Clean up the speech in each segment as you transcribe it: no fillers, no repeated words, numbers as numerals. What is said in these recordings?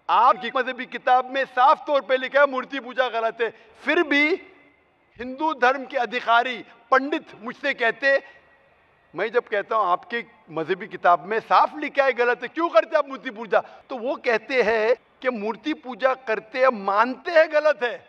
आपकी मजहबी किताब में साफ तौर पे लिखा है मूर्ति पूजा गलत है, फिर भी हिंदू धर्म के अधिकारी पंडित मुझसे कहते, मैं जब कहता हूं आपके मजहबी किताब में साफ लिखा है गलत है, क्यों करते आप मूर्ति पूजा, तो वो कहते हैं कि मूर्ति पूजा करते हैं, मानते हैं गलत है,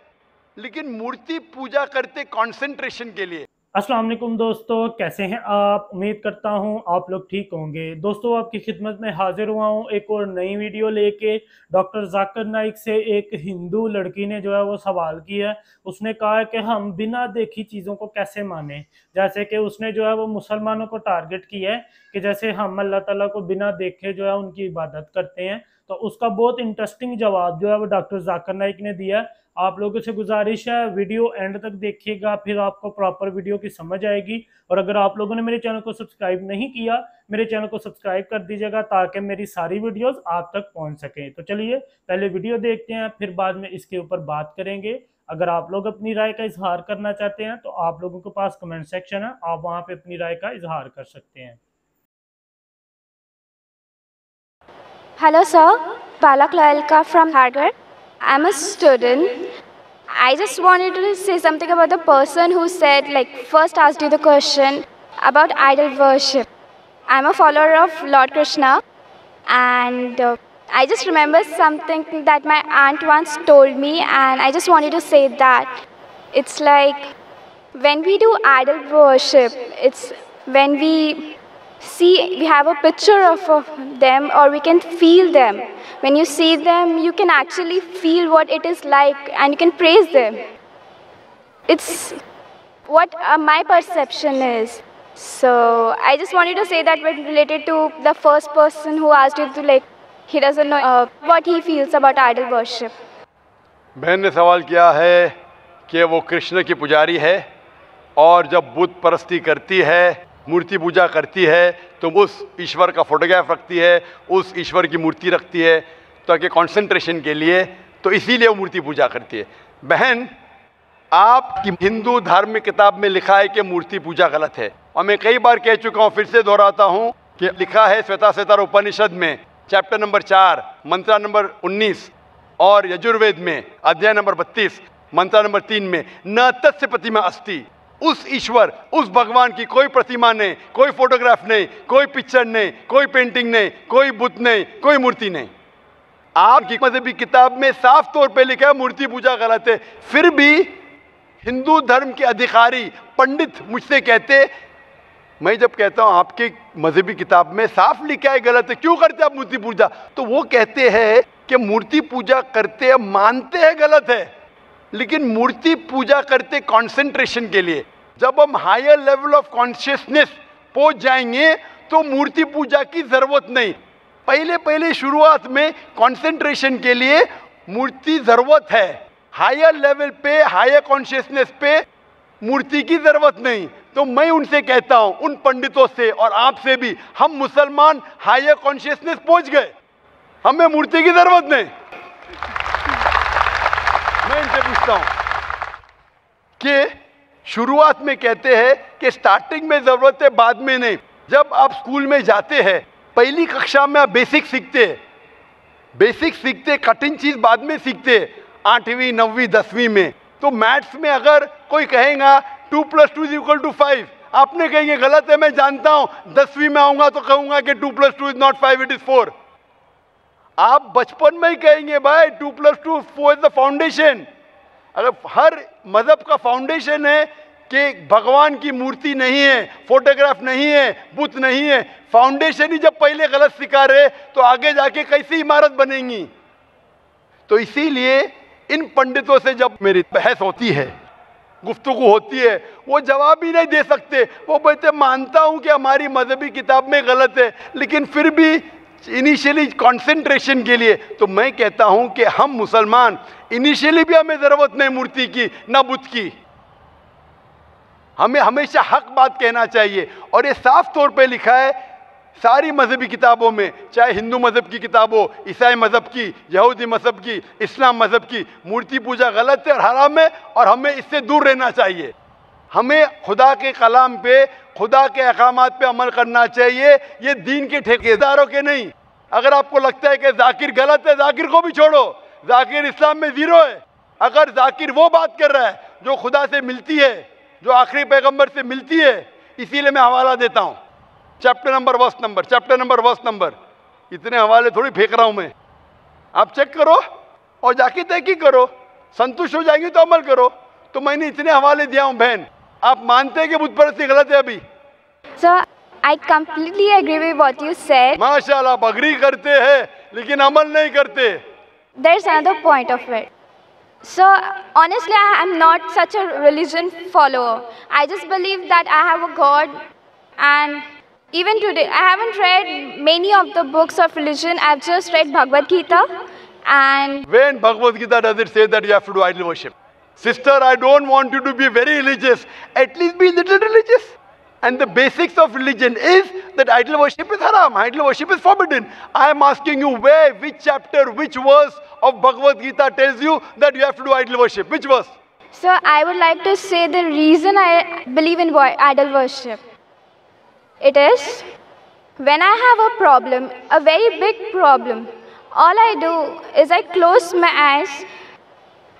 लेकिन मूर्ति पूजा करते कंसंट्रेशन के लिए। अस्सलाम वालेकुम दोस्तों, कैसे हैं आप। उम्मीद करता हूं आप लोग ठीक होंगे। दोस्तों आपकी खिदमत में हाजिर हुआ हूं एक और नई वीडियो लेके। डॉक्टर जाकिर नाइक से एक हिंदू लड़की ने जो है वो सवाल किया है। उसने कहा है कि हम बिना देखी चीज़ों को कैसे माने। जैसे कि उसने जो है वो मुसलमानों को टारगेट किया है कि जैसे हम अल्लाह ताला को बिना देखे जो है उनकी इबादत करते हैं। तो उसका बहुत इंटरेस्टिंग जवाब जो है वो डॉक्टर जाकिर नाइक ने दिया है। आप लोगों से गुजारिश है वीडियो एंड तक देखिएगा, फिर आपको प्रॉपर वीडियो की समझ आएगी। और अगर आप लोगों ने मेरे चैनल को सब्सक्राइब नहीं किया, मेरे चैनल को सब्सक्राइब कर दीजिएगा ताकि मेरी सारी वीडियोस आप तक पहुंच सकें। तो चलिए पहले वीडियो देखते हैं, फिर बाद में इसके ऊपर बात करेंगे। अगर आप लोग अपनी राय का इजहार करना चाहते हैं तो आप लोगों के पास कमेंट सेक्शन है, आप वहाँ पे अपनी राय का इजहार कर सकते हैं। Hello sir, Palak Lalka from Harvard. I'm a student. I just wanted to say something about the person who said, first asked you the question about idol worship. I'm a follower of Lord Krishna, and I just remember something that my aunt once told me, and I just wanted to say that it's like when we do idol worship, it's when we have a picture of them, or we can feel them. When you see them, you can actually feel what it is like, and you can praise them. It's what my perception is. So I just wanted to say that when related to the first person who asked you to he doesn't know what he feels about idol worship. बहन ने सवाल किया है कि वो कृष्ण की पुजारी है और जब बुत परस्ती करती है, मूर्ति पूजा करती है, तो उस ईश्वर का फोटोग्राफ रखती है, उस ईश्वर की मूर्ति रखती है ताकि कंसंट्रेशन के लिए, तो इसीलिए वो मूर्ति पूजा करती है। बहन, आपकी हिंदू धार्मिक किताब में लिखा है कि मूर्ति पूजा गलत है, और मैं कई बार कह चुका हूँ, फिर से दोहराता हूँ कि लिखा है श्वेताश्वेतर उपनिषद में चैप्टर नंबर 4 मंत्र नंबर 19 और यजुर्वेद में अध्याय नंबर 32 मंत्र नंबर 3 में, न तस्य प्रतिमा अस्ति, उस ईश्वर, उस भगवान की कोई प्रतिमा नहीं, कोई फोटोग्राफ नहीं, कोई पिक्चर नहीं, कोई पेंटिंग नहीं, कोई बुत नहीं, कोई मूर्ति नहीं। आपकी मजहबी किताब में साफ तौर पे लिखा है मूर्ति पूजा गलत है, फिर भी हिंदू धर्म के अधिकारी पंडित मुझसे कहते, मैं जब कहता हूं आपके मजहबी किताब में साफ लिखा है गलत है, क्यों करते आप मूर्ति पूजा, तो वो कहते हैं कि मूर्ति पूजा करते हैं, मानते हैं गलत है, लेकिन मूर्ति पूजा करते कंसंट्रेशन के लिए। जब हम हायर लेवल ऑफ कॉन्शियसनेस पहुंच जाएंगे तो मूर्ति पूजा की जरूरत नहीं। पहले शुरुआत में कंसंट्रेशन के लिए मूर्ति जरूरत है, हायर लेवल पे, हायर कॉन्शियसनेस पे मूर्ति की जरूरत नहीं। तो मैं उनसे कहता हूं, उन पंडितों से और आपसे भी, हम मुसलमान हायर कॉन्शियसनेस पहुंच गए, हमें मूर्ति की जरूरत नहीं। मैं इनसे पूछता हूं कि शुरुआत में कहते हैं कि स्टार्टिंग में जरूरत है, बाद में नहीं। जब आप स्कूल में जाते हैं, पहली कक्षा में आप बेसिक सीखते, कठिन चीज बाद में सीखते, 8वीं 9वीं 10वीं में। तो मैथ्स में अगर कोई कहेगा 2 + 2 = 5, आपने कहेंगे गलत है, मैं जानता हूं, 10वीं में आऊंगा तो कहूंगा कि 2 + 2 is not 5, it is 4। आप बचपन में ही कहेंगे भाई 2 + 2 4 इज द फाउंडेशन। अगर हर मजहब का फाउंडेशन है कि भगवान की मूर्ति नहीं है, फोटोग्राफ नहीं है, बुत नहीं है, फाउंडेशन ही जब पहले गलत सिखा रहे तो आगे जाके कैसी इमारत बनेगी। तो इसीलिए इन पंडितों से जब मेरी बहस होती है, गुफ्तगू होती है, वो जवाब ही नहीं दे सकते। वो कहते मानता हूं कि हमारी मजहबी किताब में गलत है, लेकिन फिर भी इनिशियली कंसंट्रेशन के लिए। तो मैं कहता हूं कि हम मुसलमान इनिशियली भी हमें जरूरत नहीं मूर्ति की, ना बुत की। हमें हमेशा हक बात कहना चाहिए, और ये साफ तौर पे लिखा है सारी मजहबी किताबों में, चाहे हिंदू मजहब की किताब हो, ईसाई मजहब की, यहूदी मजहब की, इस्लाम मजहब की, मूर्ति पूजा गलत है और हराम है, और हमें इससे दूर रहना चाहिए। हमें खुदा के कलाम पे, खुदा के अहकामात पे अमल करना चाहिए। ये दीन के ठेकेदारों के नहीं, अगर आपको लगता है कि जाकिर गलत है, जाकिर को भी छोड़ो, जाकिर इस्लाम में जीरो है। अगर जाकिर वो बात कर रहा है जो खुदा से मिलती है, जो आखिरी पैगंबर से मिलती है, इसीलिए मैं हवाला देता हूँ, chapter number verse number, chapter number verse number. इतने हवाले थोड़ी फेंक रहा हूँ मैं, आप चेक करो और जाके तहकीक करो, संतुष्ट हो जाएंगे तो अमल करो। तो मैंने इतने हवाले दिया हूँ बहन, आप मानते हैं कि बुत परस्ती गलत है अभी? So I completely agree with what you said. माशाल्लाह, आप अग्री करते हैं लेकिन अमल नहीं करते। There's another point of it. So honestly, I'm not such a religion follower. I just believe that I have a God, and even today, I haven't read many of the books of religion. I've just read Bhagavad Gita, and When Bhagavad Gita does it say that you have to do idol worship? Sister, I don't want you to be very religious. At least be little religious. And the basics of religion is that idol worship is haram. Idol worship is forbidden. I am asking you where, which chapter, which verse of Bhagavad Gita tells you that you have to do idol worship? Which verse? so I would like to say the reason I believe in idol worship. It is when I have a problem, a very big problem, all I do is I close my eyes,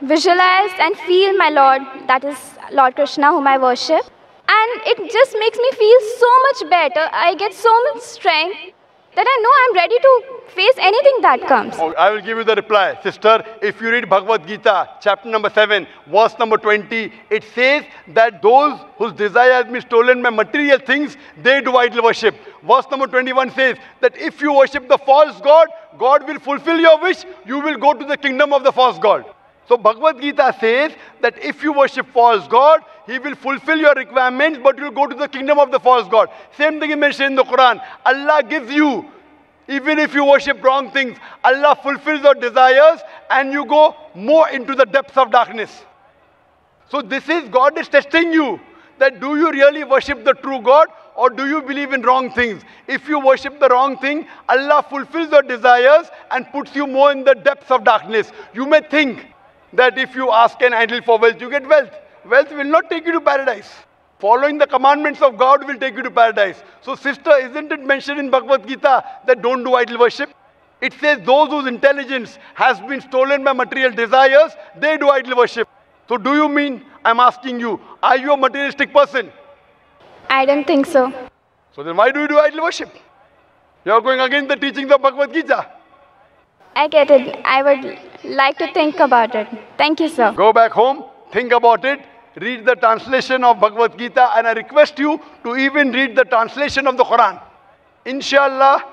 visualize and feel my Lord, that is Lord Krishna whom I worship. And it just makes me feel so much better. I get so much strength that I know I'm ready to face anything that comes. Oh, I will give you the reply. Sister, if you read Bhagavad Gita, chapter number 7, verse number 20, it says that those whose desire has been stolen by material things, they do idol worship. Verse number 21 says that if you worship the false god, God will fulfill your wish, you will go to the kingdom of the false god. So Bhagavad Gita says that if you worship false god, he will fulfill your requirements, but you will go to the kingdom of the false god. Same thing is mentioned in the Quran. Allah gives you, even if you worship wrong things, Allah fulfills your desires and you go more into the depths of darkness. So this is, God is testing you, that do you really worship the true God or do you believe in wrong things? If you worship the wrong thing, Allah fulfills your desires and puts you more in the depths of darkness. You may think that if you ask an idol for wealth, you get wealth. Wealth will not take you to paradise. Following the commandments of God will take you to paradise. So sister, isn't it mentioned in Bhagavad Gita that don't do idol worship? It says those whose intelligence has been stolen by material desires, they do idol worship. So do you mean, I'm asking you, are you a materialistic person? I don't think so. So then why do you do idol worship? You are going against the teachings of Bhagavad Gita. I get it. I would like to think about it. Thank you, sir. Go back home, think about it, read the translation of Bhagavad Gita, and I request you to even read the translation of the Quran. Inshallah,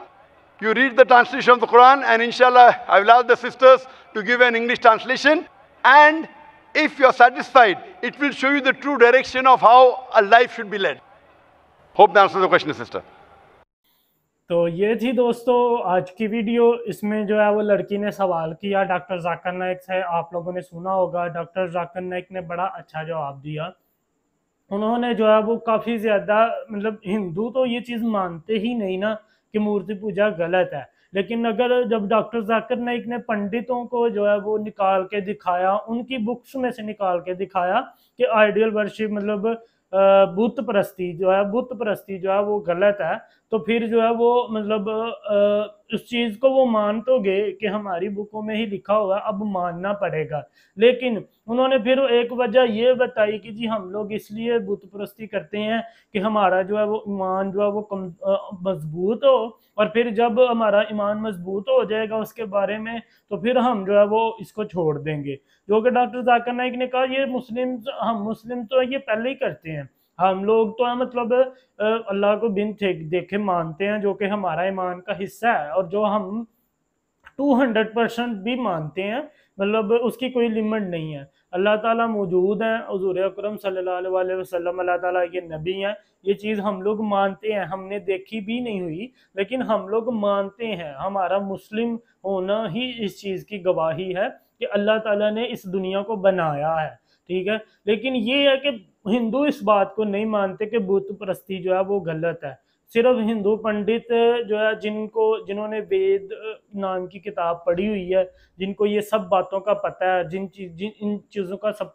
you read the translation of the Quran, and inshallah, I will ask the sisters to give an English translation. And if you are satisfied, it will show you the true direction of how a life should be led. Hope that answers the question, sister. तो ये थी दोस्तों आज की video. इसमें जो है वो लड़की ने सवाल किया डॉक्टर जाकिर नाइक से, आप लोगों ने सुना होगा। डॉक्टर जाकिर नाइक ने बड़ा अच्छा जवाब दिया। उन्होंने जो है वो काफ़ी ज़्यादा, मतलब हिंदू तो ये चीज़ मानते ही नहीं ना कि मूर्ति पूजा गलत है, लेकिन अगर जब डॉक्टर जाकिर नाइक ने पंडितों को जो है वो निकाल के दिखाया, उनकी बुक्स में से निकाल के दिखाया कि आइडियल वर्शिप मतलब बुत परस्ती जो है वो गलत है, तो फिर जो है वो मतलब उस चीज़ को वो मान तो गए कि हमारी बुकों में ही लिखा हुआ, अब मानना पड़ेगा। लेकिन उन्होंने फिर एक वजह ये बताई कि जी हम लोग इसलिए बुत परस्ती करते हैं कि हमारा जो है वो ईमान जो है वो मजबूत हो, और फिर जब हमारा ईमान मजबूत हो जाएगा उसके बारे में, तो फिर हम जो है वो इसको छोड़ देंगे। जो कि डॉक्टर जाकिर नाइक ने कहा ये हम मुस्लिम तो ये पहले ही करते हैं, हम लोग तो है मतलब अल्लाह को बिन देखे मानते हैं, जो कि हमारा ईमान का हिस्सा है, और जो हम 200% भी मानते हैं, मतलब उसकी कोई लिमिट नहीं है। अल्लाह ताला मौजूद हैं, हुज़ूर अकरम सल्लल्लाहु अलैहि वसल्लम अल्लाह ताला के नबी हैं, ये चीज़ हम लोग मानते हैं, हमने देखी भी नहीं हुई लेकिन हम लोग मानते हैं। हमारा मुस्लिम होना ही इस चीज़ की गवाही है कि अल्लाह ताला ने इस दुनिया को बनाया है, ठीक है। लेकिन ये है कि हिंदू इस बात को नहीं मानते कि बुत परस्ती जो है वो गलत है। सिर्फ हिंदू पंडित जो है जिन्होंने वेद नाम की किताब पढ़ी हुई है, जिनको ये सब बातों का पता है, इन चीज़ों का सब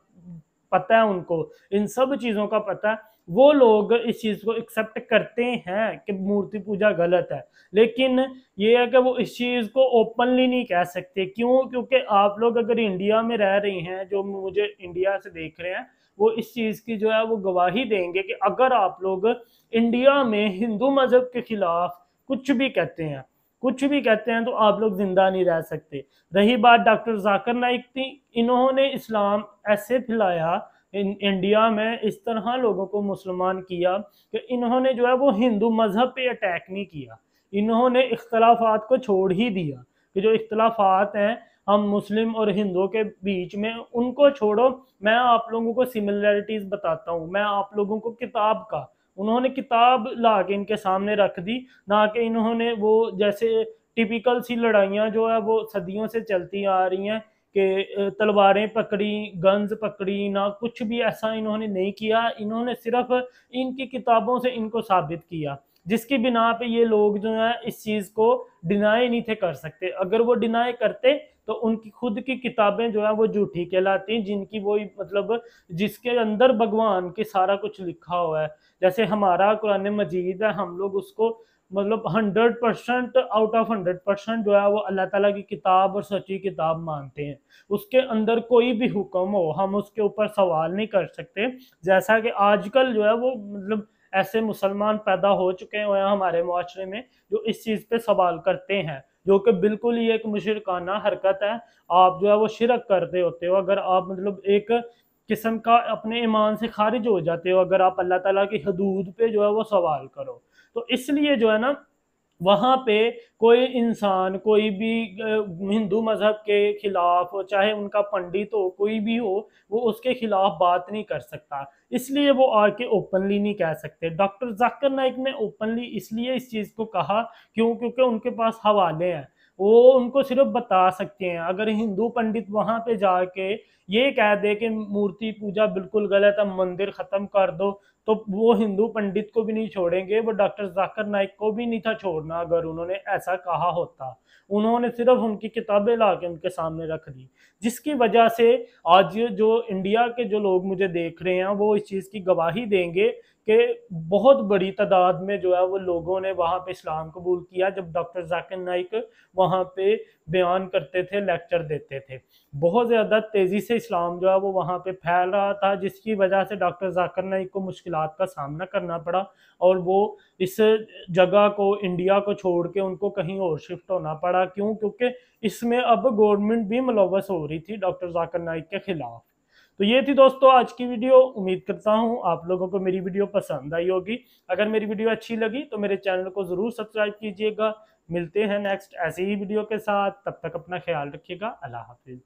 पता है, उनको इन सब चीज़ों का पता है, वो लोग इस चीज़ को एक्सेप्ट करते हैं कि मूर्ति पूजा गलत है, लेकिन ये है कि वो इस चीज़ को ओपनली नहीं कह सकते। क्यों? क्योंकि आप लोग अगर इंडिया में रह रहे हैं, जो मुझे इंडिया से देख रहे हैं, वो इस चीज़ की जो है वो गवाही देंगे कि अगर आप लोग इंडिया में हिंदू मज़हब के खिलाफ कुछ भी कहते हैं, कुछ भी कहते हैं, तो आप लोग जिंदा नहीं रह सकते। रही बात डॉक्टर जाकिर नाइक की, इन्होंने इस्लाम ऐसे फैलाया इंडिया में, इस तरह लोगों को मुसलमान किया कि इन्होंने जो है वो हिंदू मजहब पे अटैक नहीं किया, इन्होंने इख्तलाफात को छोड़ ही दिया कि जो इख्तलाफात हैं हम मुस्लिम और हिंदुओं के बीच में, उनको छोड़ो, मैं आप लोगों को सिमिलरिटीज बताता हूँ, मैं आप लोगों को किताब का, उन्होंने किताब ला के इनके सामने रख दी, ना कि इन्होंने वो जैसे टिपिकल सी लड़ाइयाँ जो है वो सदियों से चलती आ रही हैं कि तलवारें पकड़ी, गन्स पकड़ी, ना कुछ भी ऐसा इन्होंने नहीं किया। इन्होंने सिर्फ इनकी किताबों से इनको साबित किया, जिसकी बिना पे ये लोग जो है इस चीज़ को डिनाई नहीं थे कर सकते। अगर वो डिनाई करते तो उनकी खुद की किताबें जो है वो झूठी कहलाती, जिनकी वो मतलब जिसके अंदर भगवान के सारा कुछ लिखा हुआ है। जैसे हमारा कुरान मजीद है, हम लोग उसको मतलब 100% आउट ऑफ 100% जो है वो अल्लाह ताला की किताब और सच्ची किताब मानते हैं। उसके अंदर कोई भी हुक्म हो हम उसके ऊपर सवाल नहीं कर सकते। जैसा कि आजकल जो है वो मतलब ऐसे मुसलमान पैदा हो चुके हैं हमारे मुआशरे में जो इस चीज़ पे सवाल करते हैं, जो कि बिल्कुल ही एक मुशरिकाना हरकत है। आप जो है वो शिरक करते होते हो अगर आप मतलब एक किस्म का अपने ईमान से खारिज हो जाते हो अगर आप अल्लाह ताला की हदूद पे जो है वो सवाल करो। तो इसलिए जो है ना, वहाँ पे कोई इंसान कोई भी हिंदू मजहब के खिलाफ हो, चाहे उनका पंडित हो, कोई भी हो, वो उसके खिलाफ बात नहीं कर सकता। इसलिए वो आके ओपनली नहीं कह सकते। डॉक्टर जाकिर नाइक ने ओपनली इसलिए इस चीज़ को कहा क्यों? क्योंकि उनके पास हवाले हैं, वो उनको सिर्फ बता सकते हैं। अगर हिंदू पंडित वहाँ पे जाके ये कह दे कि मूर्ति पूजा बिल्कुल गलत है, मंदिर ख़त्म कर दो, तो वो हिंदू पंडित को भी नहीं छोड़ेंगे, वो डॉक्टर जाकिर नाइक को भी नहीं था छोड़ना अगर उन्होंने ऐसा कहा होता। उन्होंने सिर्फ उनकी किताबें ला के उनके सामने रख दी, जिसकी वजह से आज जो इंडिया के जो लोग मुझे देख रहे हैं वो इस चीज़ की गवाही देंगे कि बहुत बड़ी तादाद में जो है वो लोगों ने वहाँ पे इस्लाम कबूल किया जब डॉक्टर जाकिर नाइक वहाँ पे बयान करते थे, लेक्चर देते थे। बहुत ज़्यादा तेज़ी से इस्लाम जो है वो वहाँ पे फैल रहा था, जिसकी वजह से डॉक्टर जाकिर नाइक को मुश्किलात का सामना करना पड़ा और वो इस जगह को, इंडिया को छोड़ के उनको कहीं और शिफ्ट होना पड़ा। क्यों? क्योंकि इसमें अब गवर्नमेंट भी मुलव्वस हो रही थी डॉक्टर जाकिर नाइक के खिलाफ। तो ये थी दोस्तों आज की वीडियो। उम्मीद करता हूँ आप लोगों को मेरी वीडियो पसंद आई होगी। अगर मेरी वीडियो अच्छी लगी तो मेरे चैनल को ज़रूर सब्सक्राइब कीजिएगा। मिलते हैं नेक्स्ट ऐसी ही वीडियो के साथ, तब तक अपना ख्याल रखिएगा। अल्लाह हाफिज़।